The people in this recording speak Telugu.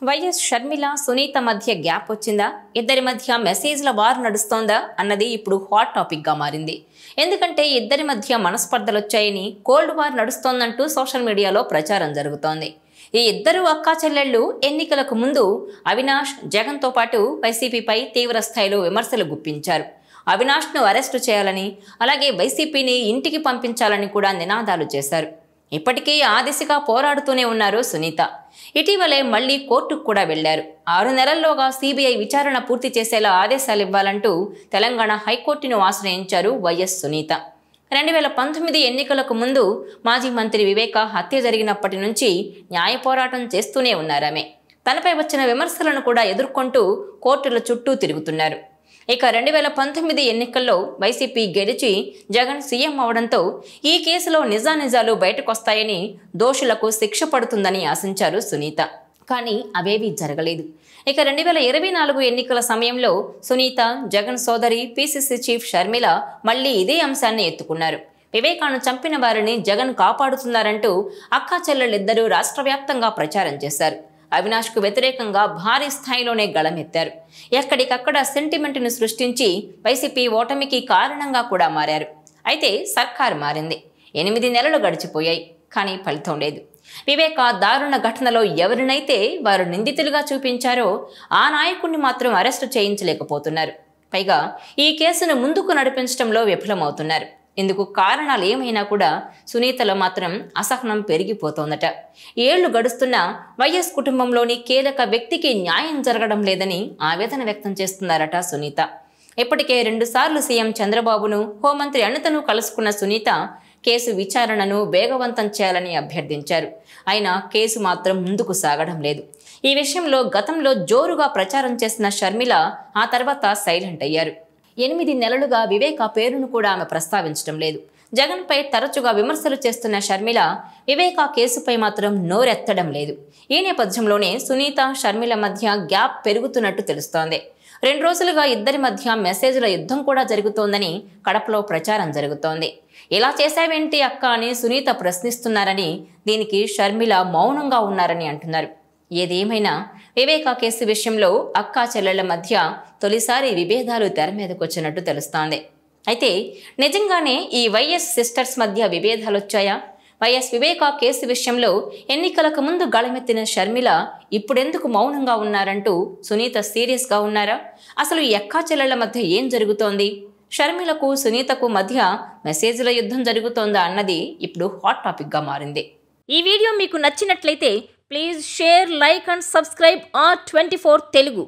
వైఎస్ షర్మిల సునీత మధ్య గ్యాప్ వచ్చిందా? ఇద్దరి మధ్య మెసేజ్ల వార్ నడుస్తోందా అన్నది ఇప్పుడు హాట్ టాపిక్ గా మారింది. ఎందుకంటే ఇద్దరి మధ్య మనస్పర్ధలు వచ్చాయని, కోల్డ్ వార్ నడుస్తోందంటూ సోషల్ మీడియాలో ప్రచారం జరుగుతోంది. ఈ ఇద్దరు అక్కా చెల్లెళ్ళు ఎన్నికలకు ముందు అవినాష్, జగన్ తో పాటు వైసీపీపై తీవ్ర స్థాయిలో విమర్శలు గుప్పించారు. అవినాష్ను అరెస్టు చేయాలని, అలాగే వైసీపీని ఇంటికి పంపించాలని కూడా నినాదాలు చేశారు. ఇప్పటికీ ఆ దిశగా పోరాడుతూనే ఉన్నారు సునీత. ఇటీవలే మళ్లీ కోర్టుకు కూడా వెళ్లారు. 6 నెలల్లోగా సిబిఐ విచారణ పూర్తి చేసేలా ఆదేశాలు ఇవ్వాలంటూ తెలంగాణ హైకోర్టును ఆశ్రయించారు వైఎస్ సునీత. 2019 ఎన్నికలకు ముందు మాజీ మంత్రి వివేక హత్య జరిగినప్పటి నుంచి న్యాయ పోరాటం చేస్తూనే ఉన్నారామె. తనపై వచ్చిన విమర్శలను కూడా ఎదుర్కొంటూ కోర్టుల చుట్టూ తిరుగుతున్నారు. ఇక 2019 ఎన్నికల్లో వైసీపీ గెలిచి జగన్ సీఎం అవడంతో ఈ కేసులో నిజానిజాలు బయటకొస్తాయని, దోషులకు శిక్ష పడుతుందని ఆశించారు సునీత. కానీ అవేవీ జరగలేదు. ఇక 2024 ఎన్నికల సమయంలో సునీత, జగన్ సోదరి పిసిసి చీఫ్ షర్మిల మళ్లీ ఇదే అంశాన్ని ఎత్తుకున్నారు. వివేకాను చంపిన వారిని జగన్ కాపాడుతున్నారంటూ అక్కా చెల్లెళ్ళిద్దరూ రాష్ట్ర వ్యాప్తంగా ప్రచారం చేశారు. అవినాష్కు వ్యతిరేకంగా భారీ స్థాయిలోనే గళమెత్తారు. ఎక్కడికక్కడ సెంటిమెంట్ను సృష్టించి వైసీపీ ఓటమికి కారణంగా కూడా మారారు. అయితే సర్కారు మారింది. 8 నెలలు గడిచిపోయాయి. కానీ ఫలితం లేదు. వివేక దారుణ ఘటనలో ఎవరినైతే వారు నిందితులుగా చూపించారో ఆ నాయకుడిని మాత్రం అరెస్టు చేయించలేకపోతున్నారు. పైగా ఈ కేసును ముందుకు నడిపించడంలో విఫలమవుతున్నారు. ఇందుకు కారణాలు ఏమైనా కూడా సునీతలో మాత్రం అసహనం పెరిగిపోతోందట. ఏళ్లు గడుస్తున్నా వైఎస్ కుటుంబంలోని కీలక వ్యక్తికి న్యాయం జరగడం లేదని ఆవేదన వ్యక్తం చేస్తున్నారట సునీత. ఇప్పటికే 2 సార్లు సీఎం చంద్రబాబును, హోంమంత్రి అనితను కలుసుకున్న సునీత కేసు విచారణను వేగవంతం చేయాలని అభ్యర్థించారు. అయినా కేసు మాత్రం ముందుకు సాగడం లేదు. ఈ విషయంలో గతంలో జోరుగా ప్రచారం చేసిన షర్మిల ఆ తర్వాత సైలెంట్ అయ్యారు. 8 నెలలుగా వివేక పేరును కూడా ఆమె ప్రస్తావించడం లేదు. జగన్పై తరచుగా విమర్శలు చేస్తున్న షర్మిల వివేక కేసుపై మాత్రం నోరెత్తడం లేదు. ఈ నేపథ్యంలోనే సునీత, షర్మిల మధ్య గ్యాప్ పెరుగుతున్నట్టు తెలుస్తోంది. 2 రోజులుగా ఇద్దరి మధ్య మెసేజ్ల యుద్ధం కూడా జరుగుతోందని కడపలో ప్రచారం జరుగుతోంది. ఇలా చేశావేంటి అక్క అని సునీత ప్రశ్నిస్తున్నారని, దీనికి షర్మిల మౌనంగా ఉన్నారని అంటున్నారు. ఏదేమైనా వివేక కేసు విషయంలో అక్కా చెల్లెళ్ల మధ్య తొలిసారి విభేదాలు తెర మీదకొచ్చినట్టు తెలుస్తోంది. అయితే నిజంగానే ఈ వైఎస్ సిస్టర్స్ మధ్య విభేదాలు వచ్చాయా? వైఎస్ వివేక కేసు విషయంలో ఎన్నికలకు ముందు గళమెత్తిన షర్మిల ఇప్పుడెందుకు మౌనంగా ఉన్నారంటూ సునీత సీరియస్గా ఉన్నారా? అసలు ఈ అక్కా చెల్లెళ్ల మధ్య ఏం జరుగుతోంది? షర్మిలకు, సునీతకు మధ్య మెసేజ్ల యుద్ధం జరుగుతోందా అన్నది ఇప్పుడు హాట్ టాపిక్గా మారింది. ఈ వీడియో మీకు నచ్చినట్లయితే please share, like and subscribe R24 Telugu.